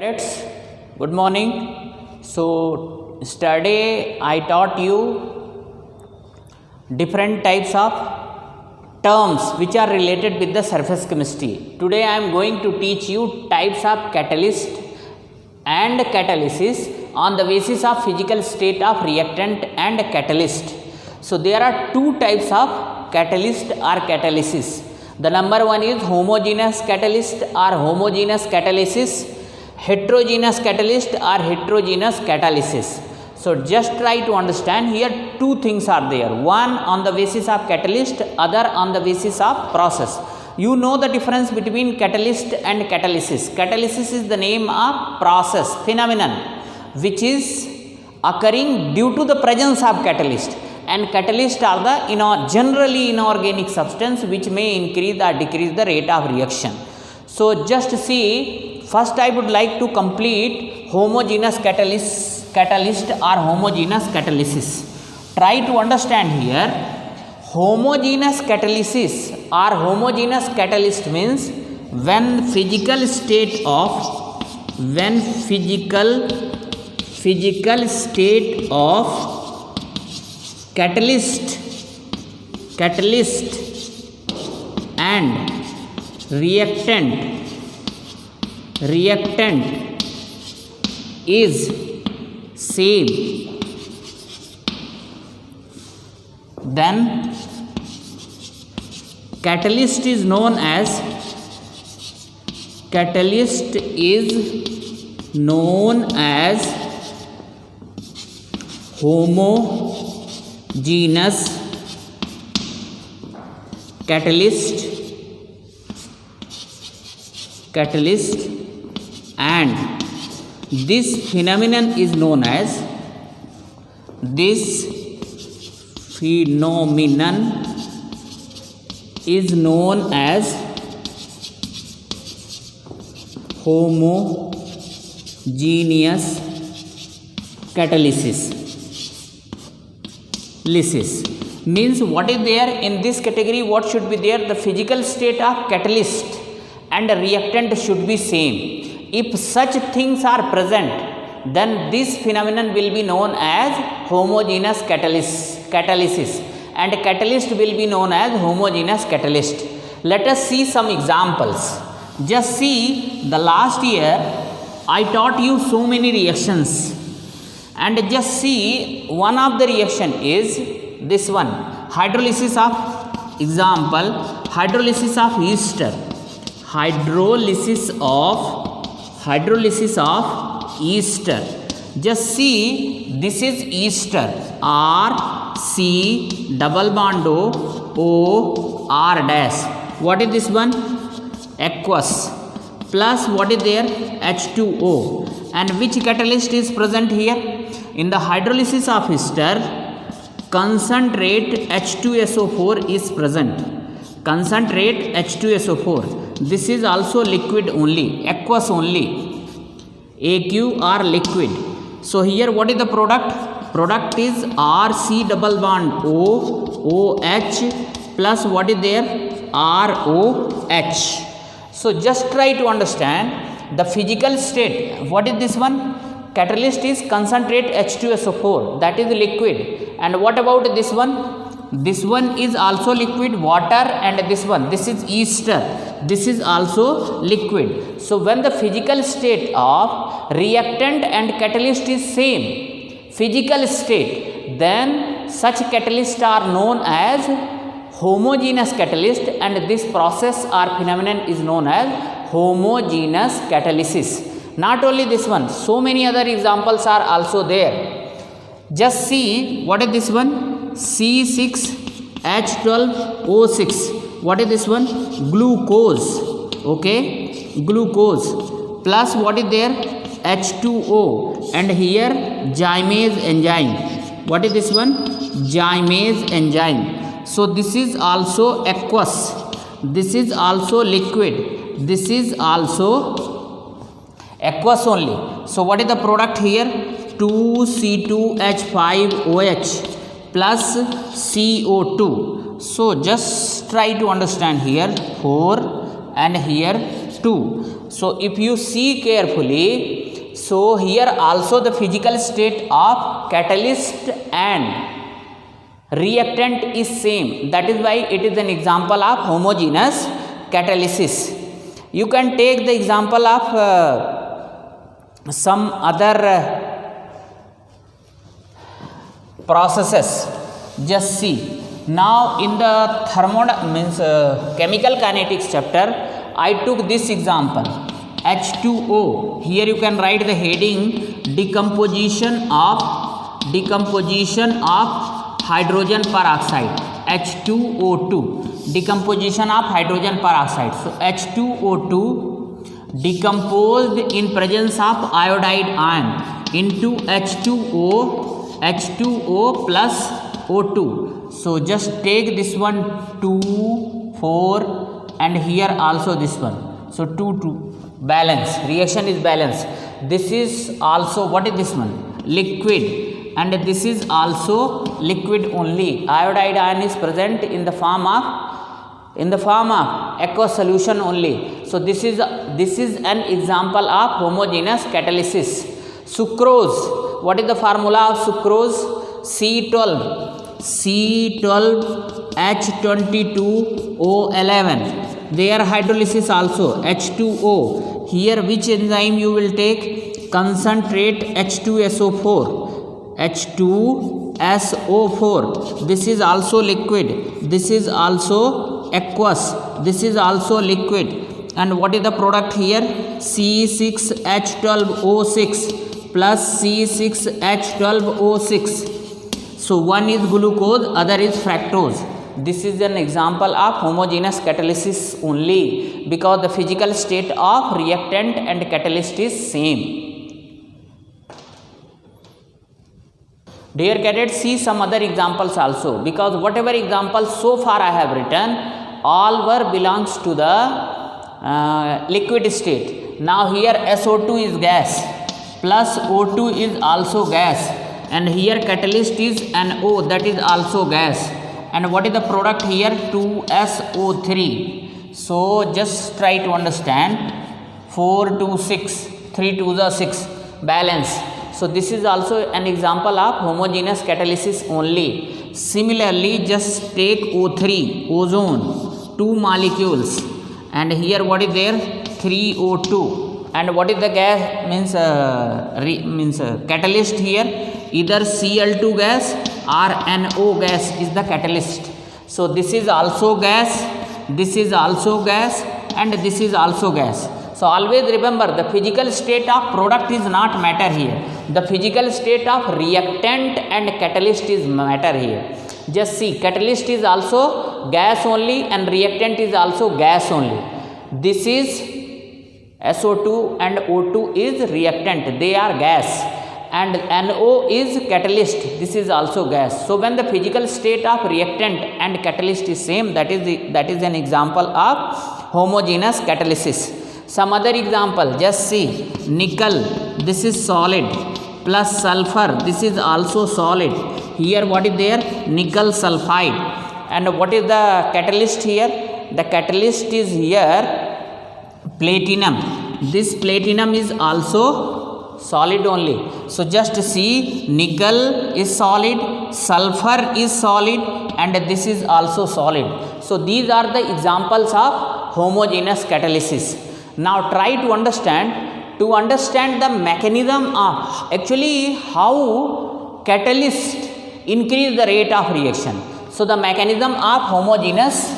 Students, good morning. So yesterday I taught you different types of terms which are related with the surface chemistry. Today I am going to teach you types of catalyst and catalysis on the basis of physical state of reactant and catalyst. So there are two types of catalyst or catalysis. The number one is homogeneous catalyst or homogeneous catalysis, heterogeneous catalyst or heterogeneous catalysis. So just try to understand here two things are there. One on the basis of catalyst, other on the basis of process. You know the difference between catalyst and catalysis. Catalysis is the name of process, phenomenon which is occurring due to the presence of catalyst. And catalysts are the generally inorganic substance which may increase or decrease the rate of reaction. So just see, first I would like to complete homogeneous catalyst or homogeneous catalysis. Try to understand here, homogeneous catalysis or homogeneous catalyst means when physical state of catalyst and reactant is same, then catalyst is known as homogeneous catalyst and this phenomenon is known as homogeneous catalysis. Means what is there in this category, what should be there? The physical state of catalyst and reactant should be same. If such things are present, then this phenomenon will be known as homogeneous catalysis and catalyst will be known as homogeneous catalyst. Let us see some examples. Just see, the last year I taught you so many reactions, and just see one of the reaction is this one, hydrolysis of ester. Hydrolysis of ester. Just see, this is ester, RC double bond O R dash. What is this one? Aqueous. Plus what is there? H2O. And which catalyst is present here? In the hydrolysis of ester, concentrate H2SO4 is present. Concentrate H2SO4. This is also liquid only, aqueous only. AQ or liquid. So here what is the product? Product is RC double bond OH plus what is there? ROH. So just try to understand the physical state. What is this one? Catalyst is concentrate H2SO4, that is liquid. And what about this one? This one is also liquid, water, and this is ester. This is also liquid. So when the physical state of reactant and catalyst is same physical state, then such catalysts are known as homogeneous catalyst, and this process or phenomenon is known as homogeneous catalysis. Not only this one, so many other examples are also there. Just see, what is this one? C6H12O6. What is this one? Glucose. Okay, glucose. Plus what is there? H2O. And here gymase enzyme. What is this one? Gymase enzyme. So this is also aqueous. This is also liquid. This is also aqueous only. So what is the product here? 2C2H5OH plus CO2. So just try to understand here 4 and here 2. So if you see carefully, so here also the physical state of catalyst and reactant is same. That is why it is an example of homogeneous catalysis. You can take the example of some other processes. Just see. Now in the chemical kinetics chapter, I took this example, H2O. Here you can write the heading, decomposition of hydrogen peroxide, H2O2, decomposition of hydrogen peroxide. So H2O2 decomposed in presence of iodide ion into H2O plus O2. So just take this one 2, 4 and here also this one. So 2, 2, balance, reaction is balance. This is also, what is this one? Liquid, and this is also liquid only. Iodide ion is present in the form of aqueous solution only. So this is an example of homogeneous catalysis. Sucrose, what is the formula of sucrose? C12H22O11. Their hydrolysis also H2O. Here which enzyme you will take? Concentrate H2SO4. H2SO4. This is also liquid. This is also aqueous. This is also liquid. And what is the product here? C6H12O6 plus C6H12O6. So one is glucose, other is fructose. This is an example of homogeneous catalysis only, because the physical state of reactant and catalyst is same. Dear cadets, see some other examples also, because whatever examples so far I have written, all were belongs to the liquid state. Now here SO2 is gas, plus O2 is also gas, and here catalyst is NO, that is also gas. And what is the product here? 2SO3. So just try to understand. 4 to 6, 3 to the 6, balance. So this is also an example of homogeneous catalysis only. Similarly, just take O3, ozone, 2 molecules, and here what is there? 3O2. And what is the gas? Means catalyst here? Either Cl2 gas or NO gas is the catalyst. So this is also gas, this is also gas, and this is also gas. So always remember, the physical state of product is not matter here. The physical state of reactant and catalyst is matter here. Just see, catalyst is also gas only and reactant is also gas only. This is SO2 and O2 is reactant, they are gas, and NO is catalyst, this is also gas. So when the physical state of reactant and catalyst is same, that is an example of homogeneous catalysis. Some other example, just see, nickel, this is solid, plus sulfur, this is also solid. Here what is there? Nickel sulfide. And what is the catalyst here? The catalyst is here platinum. This platinum is also solid only. So just see, nickel is solid, sulfur is solid, and this is also solid. So these are the examples of homogeneous catalysis. Now try to understand the mechanism of actually how catalyst increase the rate of reaction. So the mechanism of homogeneous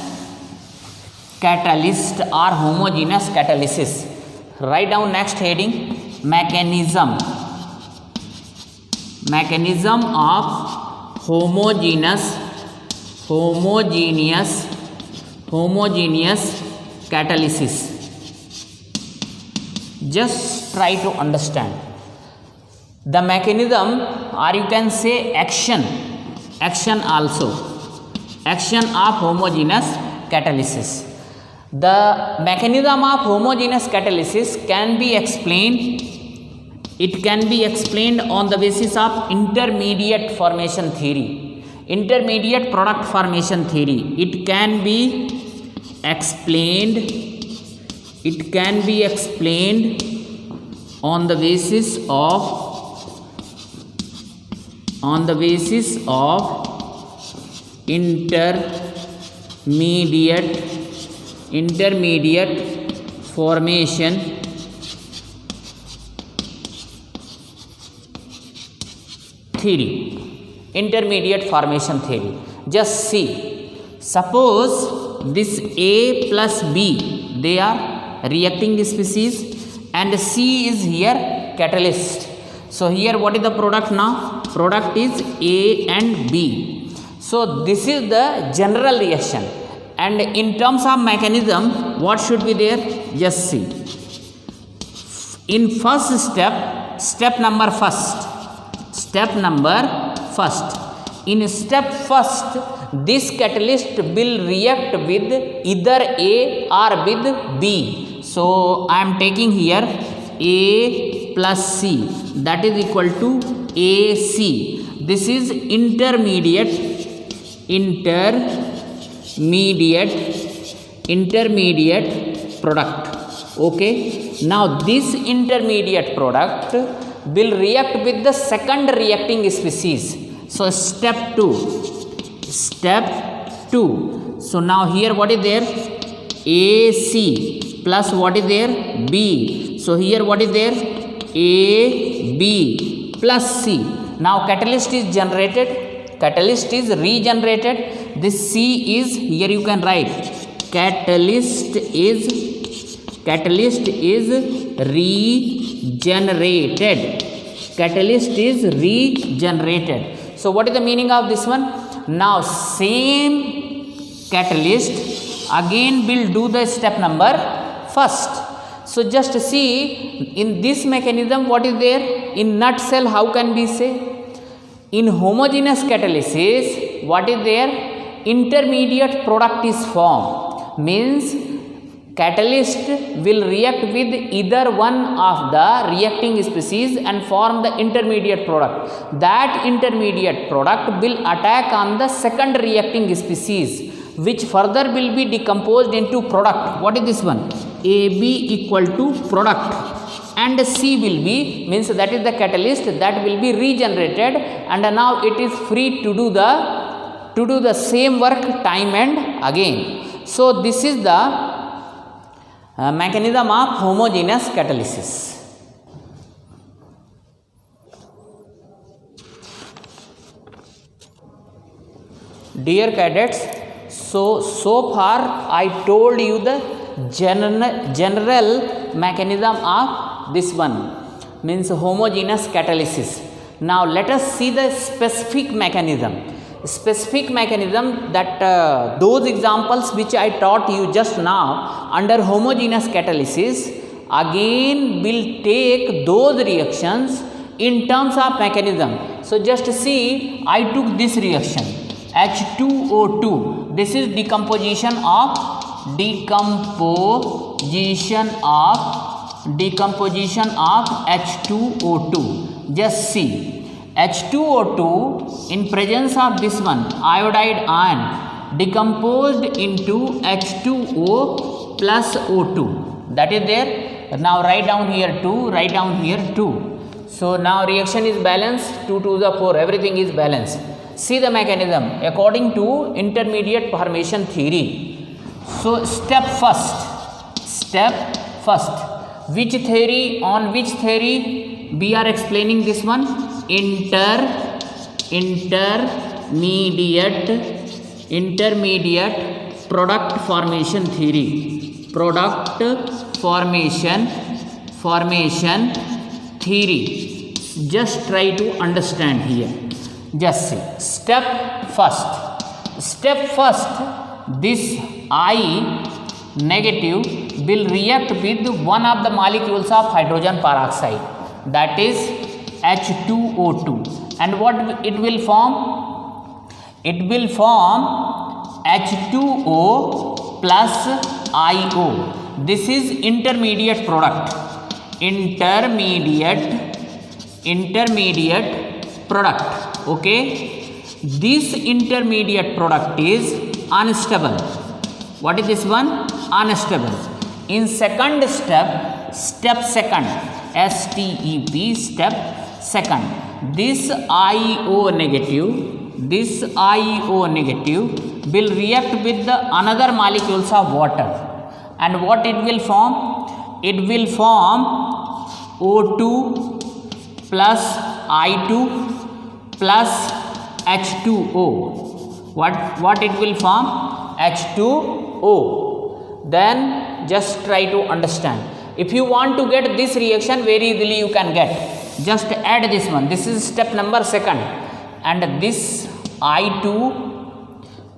catalyst or homogeneous catalysis. Write down next heading, mechanism of homogeneous catalysis. Just try to understand the mechanism, or you can say action also, action of homogeneous catalysis. The mechanism of homogeneous catalysis can be explained. It can be explained on the basis of intermediate formation theory, intermediate product formation theory. It can be explained It can be explained on the basis of intermediate formation theory. Intermediate formation theory. Just see, suppose this A plus B, they are reacting species, and C is here catalyst. So here what is the product now? Product is A and B. So this is the general reaction, and in terms of mechanism, what should be there? Just see. In first step number first. In step first, this catalyst will react with either A or with B. So I am taking here A plus C, that is equal to AC. This is intermediate product. Okay, now this intermediate product will react with the second reacting species. So step 2. So now here what is there? AC plus what is there? B. So here what is there? AB plus C. Now catalyst is regenerated. This C is, here you can write, catalyst is regenerated. So what is the meaning of this one? Now same catalyst again will do the step number first. So just see, in this mechanism what is there? In nutshell, how can we say? In homogeneous catalysis, what is there? Intermediate product is formed. Means catalyst will react with either one of the reacting species and form the intermediate product. That intermediate product will attack on the second reacting species, which further will be decomposed into product. What is this one? AB equal to product, and C will be, means that is the catalyst that will be regenerated, and now it is free to do the same work time and again. So this is the mechanism of homogeneous catalysis. Dear cadets, so far I told you the general mechanism of this one, means homogeneous catalysis. Now let us see the specific mechanism that those examples which I taught you just now under homogeneous catalysis again will take those reactions in terms of mechanism. So just see, I took this reaction H2O2. This is decomposition of H2O2. Just see, H2O2 in presence of this one iodide ion decomposed into H2O plus O2, that is there. Now write down here 2. So now reaction is balanced, 2 to the 4, everything is balanced. See the mechanism according to intermediate formation theory. So step first, which theory, on which theory we are explaining this one? Intermediate product formation theory. Just try to understand here. Just see, step first, this I negative will react with one of the molecules of hydrogen peroxide, that is H2O2, and what it will form? It will form H2O plus IO. This is intermediate product. Okay, this intermediate product is unstable. What is this one? Unstable. In second step, step second, STEP, step second, this IO negative will react with the another molecules of water, and what it will form? It will form O2 plus I2 plus H2O. What it will form? H2O. Then just try to understand. If you want to get this reaction very easily, you can get. Just add this one. This is step number second, and this I2.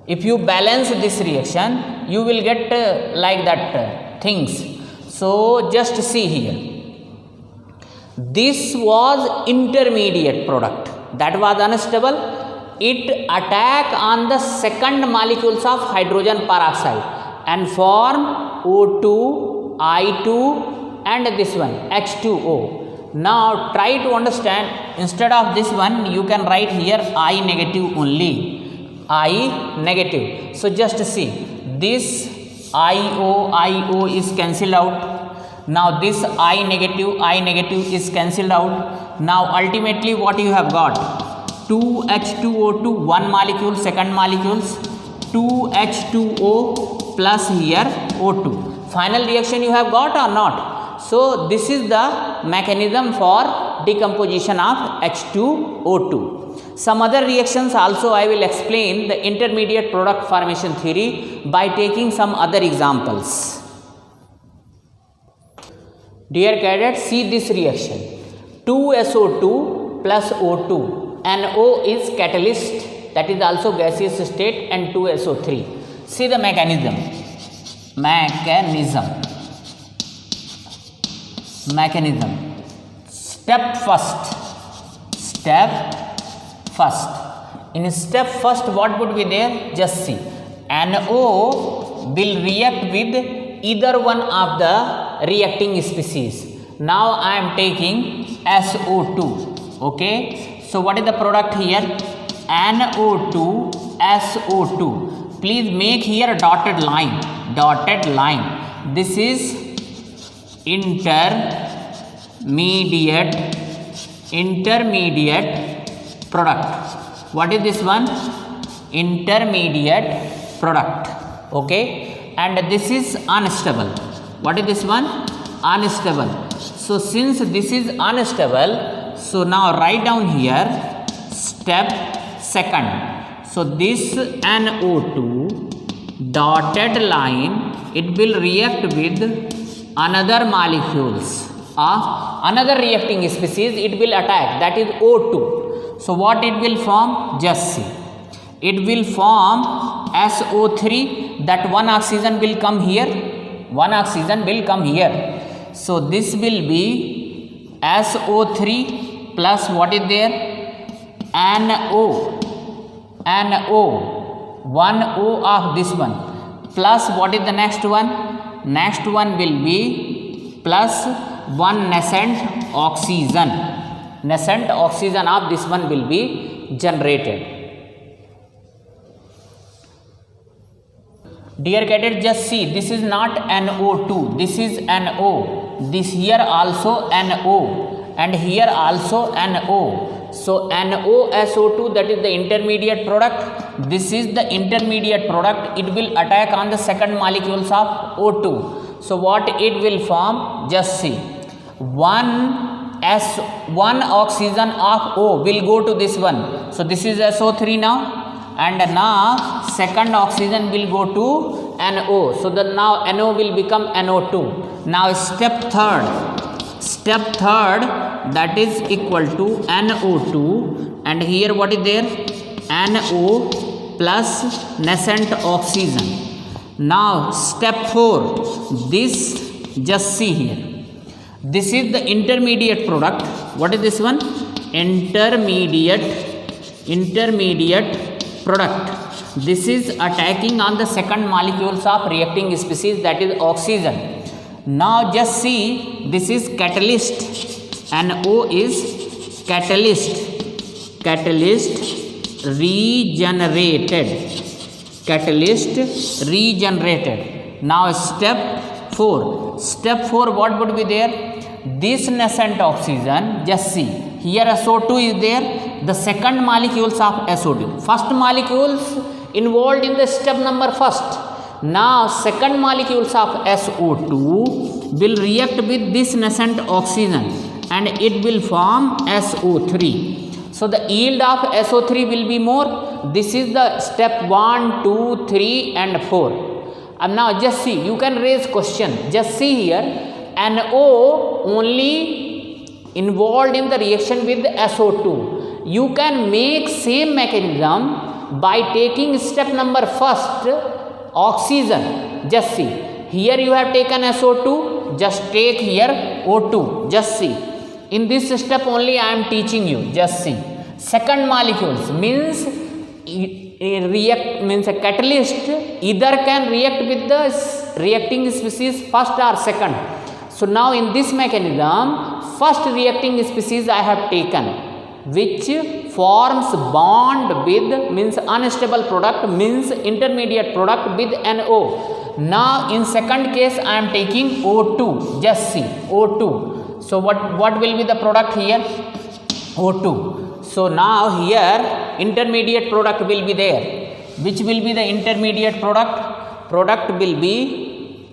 If you balance this reaction, you will get like that things. So just see here. This was intermediate product that was unstable. It attack on the second molecules of hydrogen peroxide and form O2, I2 and this one H2O. Now try to understand. Instead of this one, you can write here I negative only. I negative. So just see, this IO is cancelled out. Now this I negative is cancelled out. Now ultimately what you have got? 2H2O2, one molecule, second molecules, 2H2O plus here O2. Final reaction you have got or not? So this is the mechanism for decomposition of H2O2. Some other reactions also I will explain the intermediate product formation theory by taking some other examples. Dear cadets, see this reaction. 2SO2 plus O2. NO is catalyst, that is also gaseous state, and 2SO3. See the mechanism. Step first. In step first, what would be there? Just see. NO will react with either one of the reacting species. Now I am taking SO2. Okay. So what is the product here? NO2, SO2. Please make here a dotted line. This is intermediate product. What is this one? Intermediate product. Okay. And this is unstable. What is this one? Unstable. So since this is unstable, so now write down here step second. So this NO2 dotted line, it will react with another molecules of another reacting species. It will attack, that is O2. So what it will form? Just see. It will form SO3, that one oxygen will come here. So this will be SO3 plus what is there? NO. One O of this one. Plus what is the next one? Next one will be plus one nascent oxygen. Nascent oxygen of this one will be generated. Dear cadets, just see, this is not NO2, this is NO. This here also NO, and here also NO. So NOSO2, that is the intermediate product. This is the intermediate product. It will attack on the second molecules of O2. So what it will form? Just see. One oxygen of O will go to this one. So this is SO3 now. And now second oxygen will go to NO. So now NO will become NO2. Now step third, that is equal to NO2, and here what is there? NO plus nascent oxygen. Now step 4, this, just see here, this is the intermediate product. What is this one? Intermediate product. This is attacking on the second molecules of reacting species, that is oxygen. Now just see, this is catalyst, and O is catalyst regenerated. Now step 4. Step 4, what would be there? This nascent oxygen, just see, here SO2 is there, the second molecules of SO2. First molecules involved in the step number first. Now second molecules of SO2 will react with this nascent oxygen and it will form SO3. So the yield of SO3 will be more. This is the step 1, 2, 3 and 4. And now just see, you can raise question. Just see here, NO only involved in the reaction with SO2. You can make same mechanism by taking step number first, oxygen. Just see, here you have taken SO2, just take here O2. Just see, in this step only I am teaching you. Just see, second molecules means a catalyst either can react with the reacting species first or second. So now in this mechanism, first reacting species I have taken, which forms bond with, means unstable product, means intermediate product with NO. Now in second case I am taking O2. Just see, O2. So what will be the product here? O2. So now here intermediate product will be there. Which will be the intermediate product? Product will be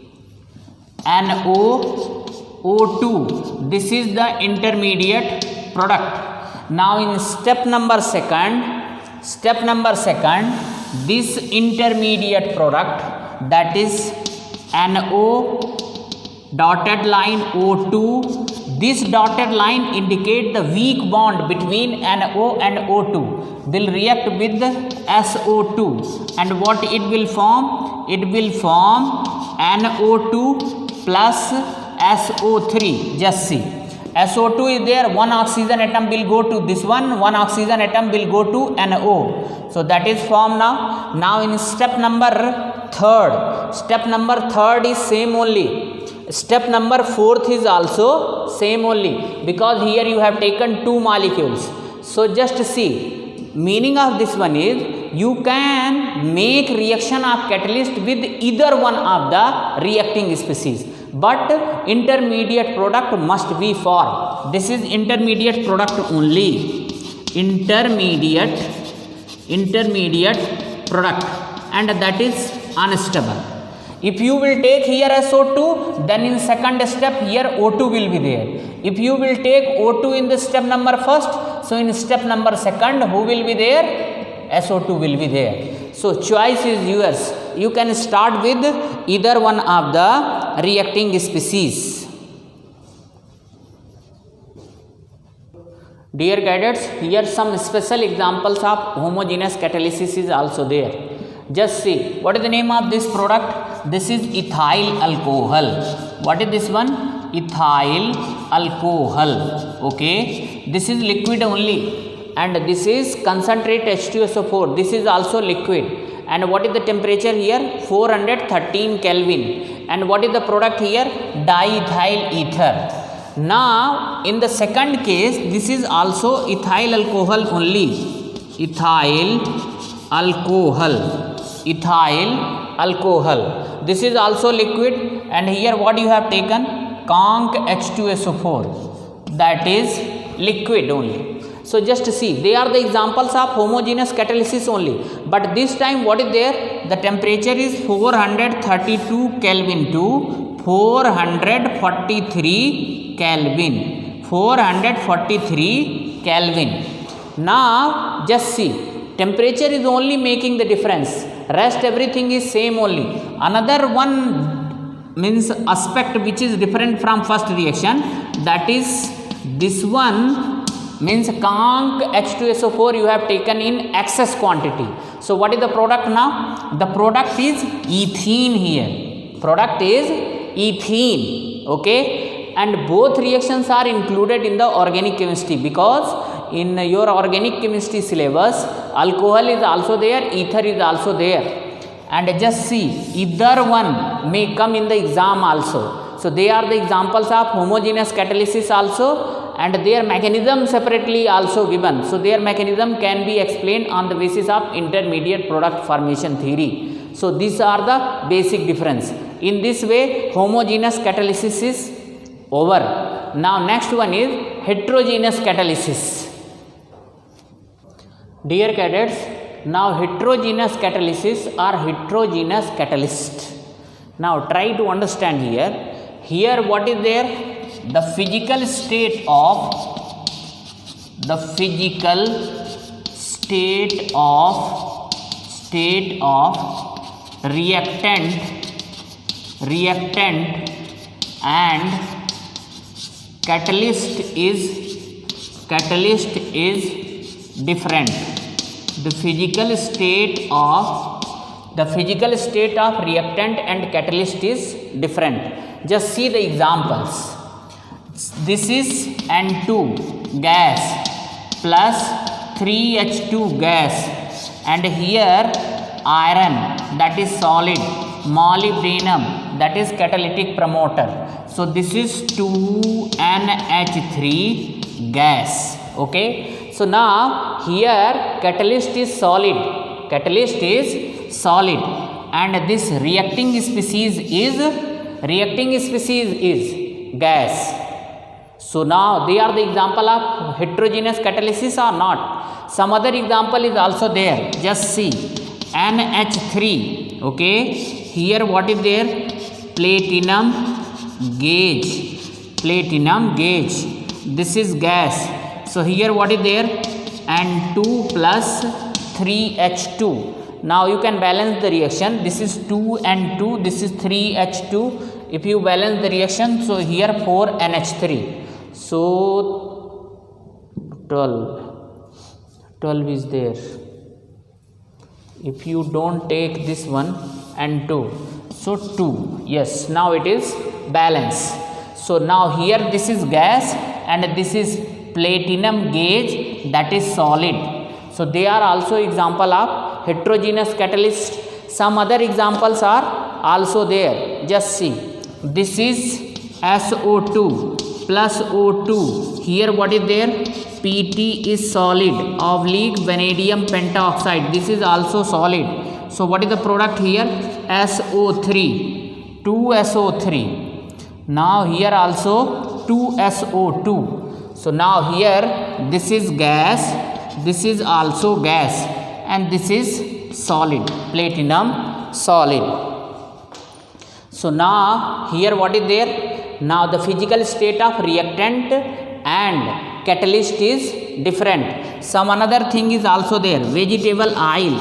NO2. This is the intermediate product. Now in step number second, this intermediate product, that is NO dotted line O2. This dotted line indicate the weak bond between NO and O2 will react with SO2, and what it will form? It will form NO2 plus SO3. Just see, SO2 is there, one oxygen atom will go to this one oxygen atom will go to NO. So that is formed now. Now in step number third is same only. Step number fourth is also same only, because here you have taken two molecules. So just see, meaning of this one is you can make reaction of catalyst with either one of the reacting species, but intermediate product must be formed. This is intermediate product only, intermediate product, and that is unstable. If you will take here SO2, then in second step here O2 will be there. If you will take O2 in the step number first, so in step number second who will be there? SO2 will be there. So choice is yours. You can start with either one of the reacting species. Dear cadets, here some special examples of homogeneous catalysis is also there. Just see, what is the name of this product? This is ethyl alcohol. What is this one? Ethyl alcohol. Okay, this is liquid only, and this is concentrate H2SO4. This is also liquid. And what is the temperature here? 413 Kelvin. And what is the product here? Diethyl ether. Now in the second case, this is also ethyl alcohol only. Ethyl alcohol. This is also liquid, and here what you have taken? Conc H2SO4. That is liquid only. So just see, they are the examples of homogeneous catalysis only. But this time what is there? The temperature is 432 Kelvin to 443 Kelvin. 443 Kelvin. Now just see, temperature is only making the difference, rest everything is same only. Another one means aspect which is different from first reaction, that is this one, means conc H2SO4 you have taken in excess quantity. So what is the product now? The product is ethene here. Product is ethene. Okay, and both reactions are included in the organic chemistry, because in your organic chemistry syllabus, alcohol is also there, ether is also there. And just see, either one may come in the exam also. So they are the examples of homogeneous catalysis also, and their mechanism separately also given. So their mechanism can be explained on the basis of intermediate product formation theory. So these are the basic difference. In this way, homogeneous catalysis is over. Now next one is heterogeneous catalysis. Dear cadets, now heterogeneous catalysis or heterogeneous catalyst. Now try to understand here. Here what is there? The physical state of reactant and catalyst is different. The physical state of reactant and catalyst is different. Just see the examples. This is N2 gas plus 3H2 gas, and here iron, that is solid, molybdenum, that is catalytic promoter. So this is 2NH3 gas. Okay. So now here catalyst is solid, and this reacting species is gas. So now they are the example of heterogeneous catalysis or not. Some other example is also there. Just see NH3. Okay, here what is there? Platinum gauge. This is gas. So here what is there? N2 plus 3H2. Now you can balance the reaction. This is 2N2, this is 3H2. If you balance the reaction, so here 4NH3. So 12 is there. If you don't take this one and 2, so 2. Yes, now it is balance. So now here this is gas and this is platinum gauge, that is solid. So they are also example of heterogeneous catalyst. Some other examples are also there. Just see. This is SO2 plus O2. Here what is there? PT is solid, vanadium pentoxide. This is also solid. So what is the product here? SO3. 2SO3. Now here also 2SO2. So now here this is gas, this is also gas, and this is solid, platinum solid. So now here what is there? Now the physical state of reactant and catalyst is different. Some another thing is also there. Vegetable oil.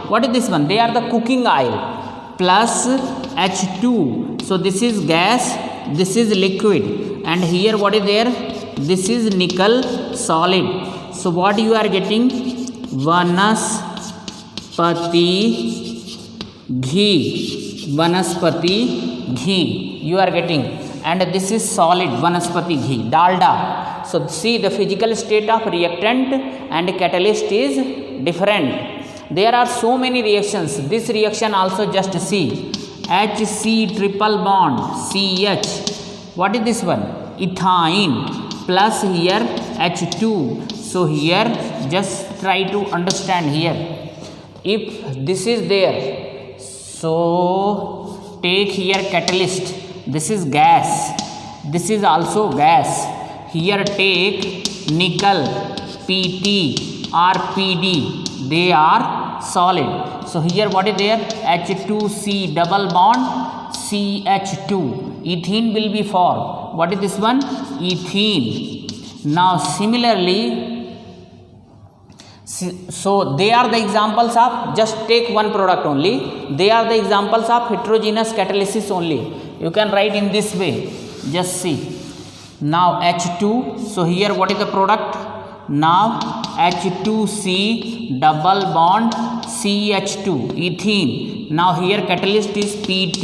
What is this one? They are the cooking oil. Plus H2. So this is gas, this is liquid, and here what is there? This is nickel solid. So what you are getting? Vanaspati ghee you are getting, and this is solid vanaspati ghee, dalda. So see, the physical state of reactant and catalyst is different. There are so many reactions. This reaction also, just see, HC triple bond CH. What is this one? Ethine plus here H2. So here just try to understand here. If this is there, so take here catalyst. This is gas. This is also gas. Here take nickel, PT or PD. They are solid. So here what is there? H2C double bond CH2. Ethene will be formed. What is this one? Ethene. Now similarly, so they are the examples of, just take one product only. They are the examples of heterogeneous catalysis only. You can write in this way. Just see. Now H2. So here what is the product? Now H2C double bond CH2 ethene. Now here catalyst is PT,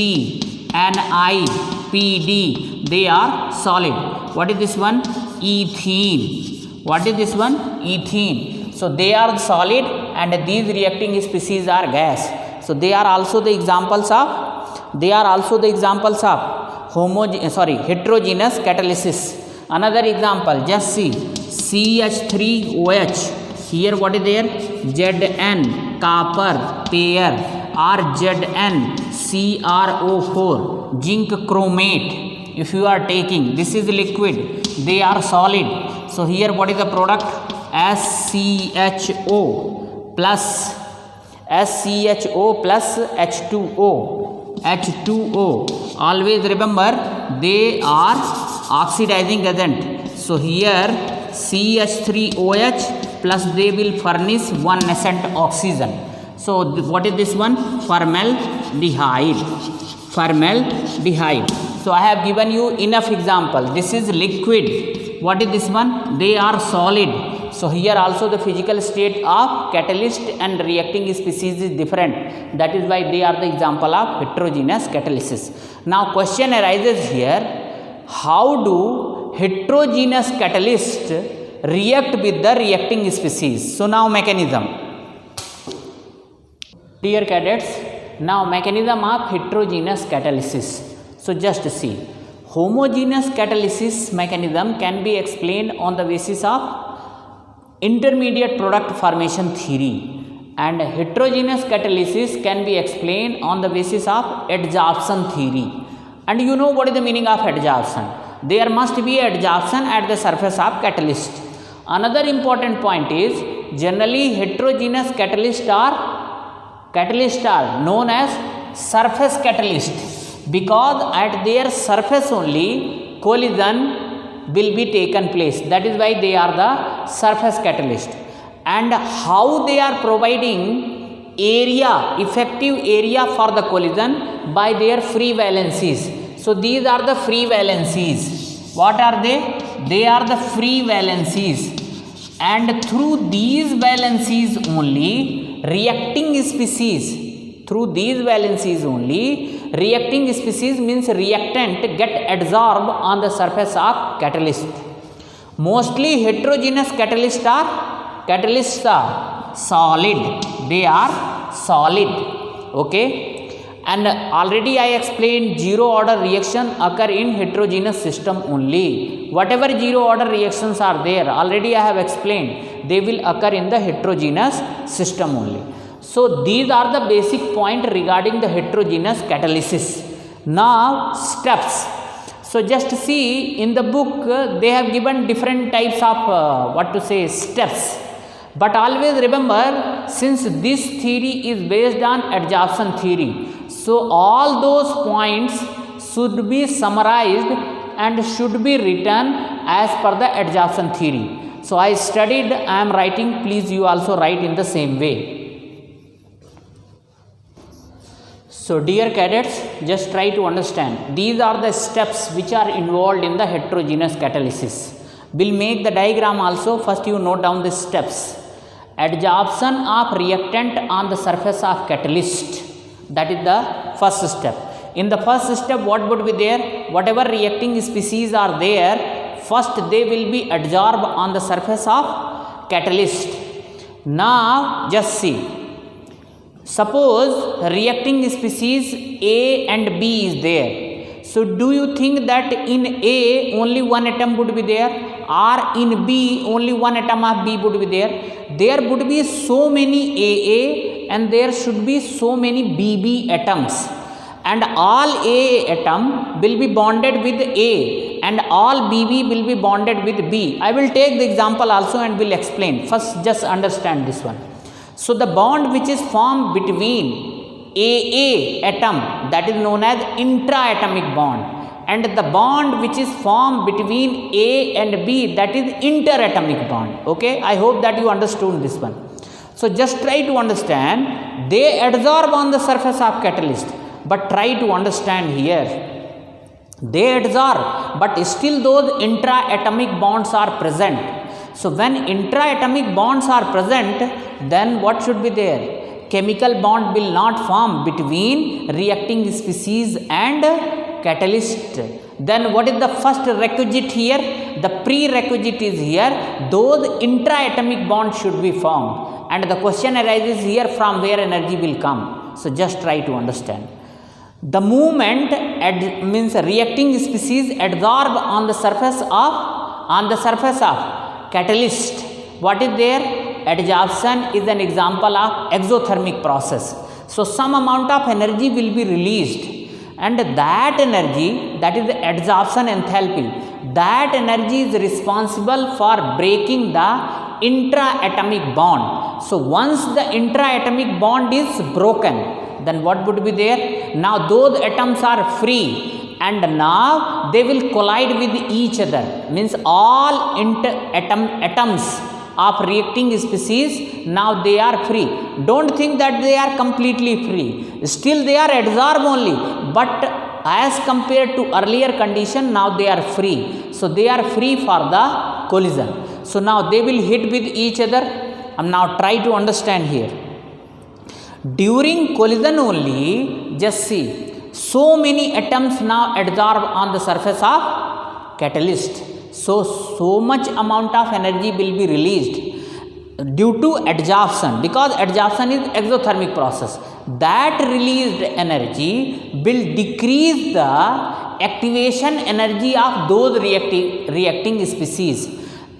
Ni, PD. They are solid. What is this one? Ethene. What is this one? Ethene. So they are solid and these reacting species are gas. So they are also the examples of heterogeneous catalysis. Another example, just see, CH3OH. Here what is there? Zn copper pair or ZnCrO4 zinc chromate. If you are taking, this is liquid, they are solid. So here what is the product? SCHO plus H2O. Always remember they are oxidizing agent. So here CH3OH plus they will furnish one nascent oxygen. So what is this one? Formaldehyde. So I have given you enough example. This is liquid. What is this one? They are solid. So here also the physical state of catalyst and reacting species is different. That is why they are the example of heterogeneous catalysis. Now question arises here, how do heterogeneous catalysts react with the reacting species? So now mechanism. Dear cadets, now mechanism of heterogeneous catalysis. So just see, homogeneous catalysis mechanism can be explained on the basis of intermediate product formation theory, and heterogeneous catalysis can be explained on the basis of adsorption theory. And you know what is the meaning of adsorption? There must be adsorption at the surface of catalyst. Another important point is, generally heterogeneous catalysts are known as surface catalysts, because at their surface only collision will be taken place. That is why they are the surface catalyst. And how they are providing area, effective area for the collision? By their free valencies. So these are the free valencies. What are they? They are the free valencies. And through these valencies only, reacting species, reacting species means reactant get adsorbed on the surface of catalyst. Mostly heterogeneous catalysts are solid. They are solid. Okay. And already I explained zero order reaction occur in heterogeneous system only. Whatever zero order reactions are there, already I have explained, they will occur in the heterogeneous system only. So these are the basic point regarding the heterogeneous catalysis. Now steps. So just see, in the book they have given different types of steps. But always remember, since this theory is based on adsorption theory, so all those points should be summarized and should be written as per the adsorption theory. So I studied, I am writing, please you also write in the same way. So dear cadets, just try to understand. These are the steps which are involved in the heterogeneous catalysis. We'll make the diagram also. First you note down the steps. Adsorption of reactant on the surface of catalyst. That is the first step. In the first step, what would be there? Whatever reacting species are there, first they will be adsorbed on the surface of catalyst. Now just see. Suppose reacting species A and B is there. So do you think that in A only one atom would be there, or in B only one atom of B would be there? There would be so many AA and there should be so many BB atoms, and all AA atom will be bonded with A and all BB will be bonded with B. I will take the example also and will explain. First just understand this one. So the bond which is formed between AA atom, that is known as intraatomic bond, and the bond which is formed between A and B, that is interatomic bond. Okay, I hope that you understood this one. So just try to understand, they adsorb on the surface of catalyst, but try to understand here, they adsorb, but still those intraatomic bonds are present. So when intraatomic bonds are present, then what should be there? Chemical bond will not form between reacting species and catalyst. Then what is the first requisite here? The prerequisite is here, those intraatomic bonds should be formed. And the question arises here, from where energy will come. So just try to understand. The movement means reacting species adsorb on the surface of catalyst. What is there? adsorption is an example of exothermic process. So some amount of energy will be released, and that energy, that is the adsorption enthalpy, that energy is responsible for breaking the intra-atomic bond. So once the intra-atomic bond is broken, then what would be there? Now those atoms are free, and now they will collide with each other. Means all atoms of reacting species, now they are free. Don't think that they are completely free. Still they are adsorbed only, but as compared to earlier condition, now they are free. So they are free for the collision. So now they will hit with each other. Now try to understand here. During collision only, just see, so many atoms now adsorb on the surface of catalyst. So much amount of energy will be released due to adsorption, because adsorption is exothermic process. That released energy will decrease the activation energy of those reacting species,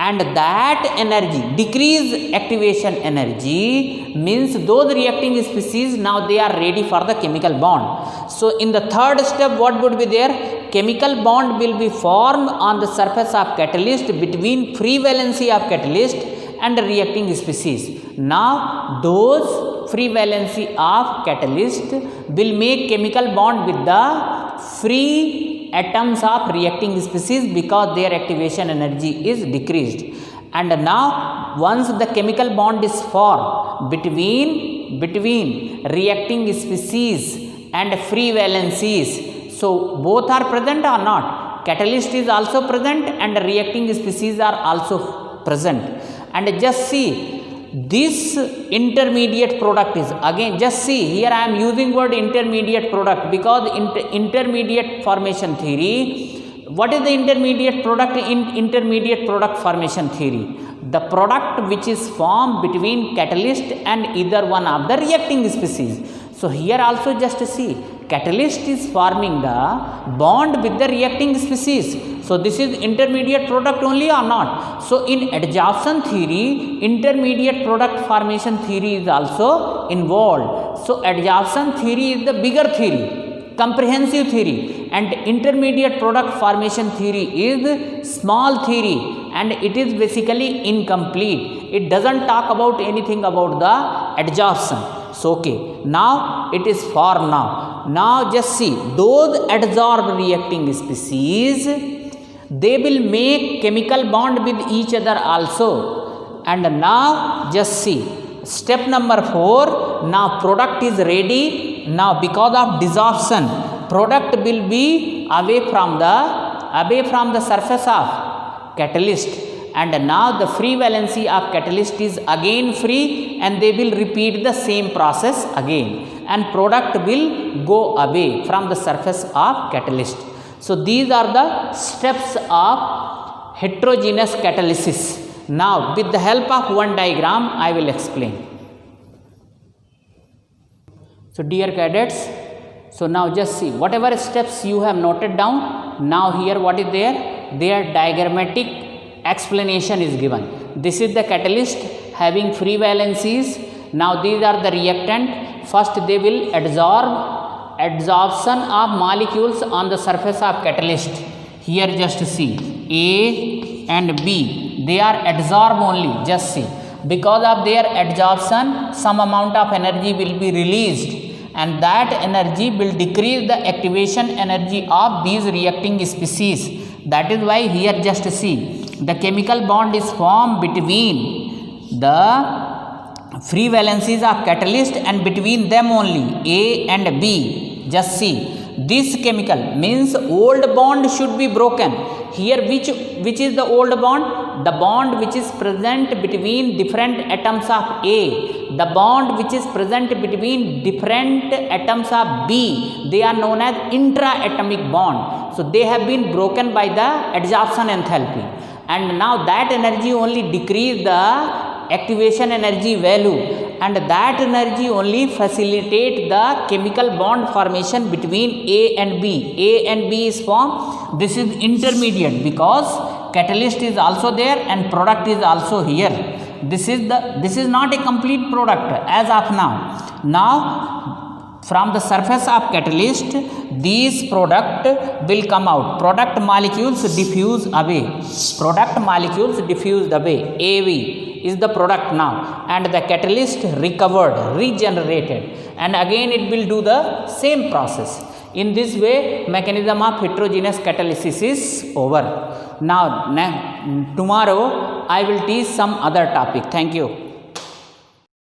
and that energy, decreased activation energy, means those reacting species now they are ready for the chemical bond. So in the third step, what would be there? Chemical bond will be formed on the surface of catalyst between free valency of catalyst and reacting species. Now those free valency of catalyst will make chemical bond with the free atoms of reacting species, because their activation energy is decreased. And now once the chemical bond is formed between reacting species and free valencies, so both are present or not? Catalyst is also present and reacting species are also present. And just see, this intermediate product is, again just see, here I am using word intermediate product because intermediate formation theory. What is the intermediate product in intermediate product formation theory? The product which is formed between catalyst and either one of the reacting species. So here also just see, catalyst is forming the bond with the reacting species. So this is intermediate product only or not? So in adsorption theory, intermediate product formation theory is also involved. So adsorption theory is the bigger theory, comprehensive theory, and intermediate product formation theory is small theory, and it is basically incomplete. It doesn't talk about anything about the adsorption. So okay, now it is formed now. Now just see, those adsorbed reacting species, they will make chemical bond with each other also. And now just see, step number 4, now product is ready. Now because of desorption, product will be away from the surface of catalyst. And now the free valency of catalyst is again free, and they will repeat the same process again, and product will go away from the surface of catalyst. So these are the steps of heterogeneous catalysis. Now with the help of one diagram I will explain. So dear cadets, so now just see, whatever steps you have noted down, now here what is there? Their diagrammatic explanation is given. This is the catalyst having free valencies. Now these are the reactant. First they will adsorption of molecules on the surface of catalyst. Here just see, A and B, they are adsorbed only. Just see, because of their adsorption, some amount of energy will be released, and that energy will decrease the activation energy of these reacting species. That is why here just see, the chemical bond is formed between the free valencies of catalyst, and between them only A and B. Just see, this chemical means old bond should be broken. Here which is the old bond? The bond which is present between different atoms of A. The bond which is present between different atoms of B, they are known as intra-atomic bond. So they have been broken by the adsorption enthalpy, and now that energy only decrease the activation energy value, and that energy only facilitate the chemical bond formation between A and B. A and B is formed. This is intermediate because catalyst is also there and product is also here. this is not a complete product as of now. Now from the surface of catalyst, these product will come out. Product molecules diffuse away. Product molecules diffused away. AV is the product now, and the catalyst recovered, regenerated, and again it will do the same process. In this way, mechanism of heterogeneous catalysis is over. Now tomorrow I will teach some other topic. Thank you.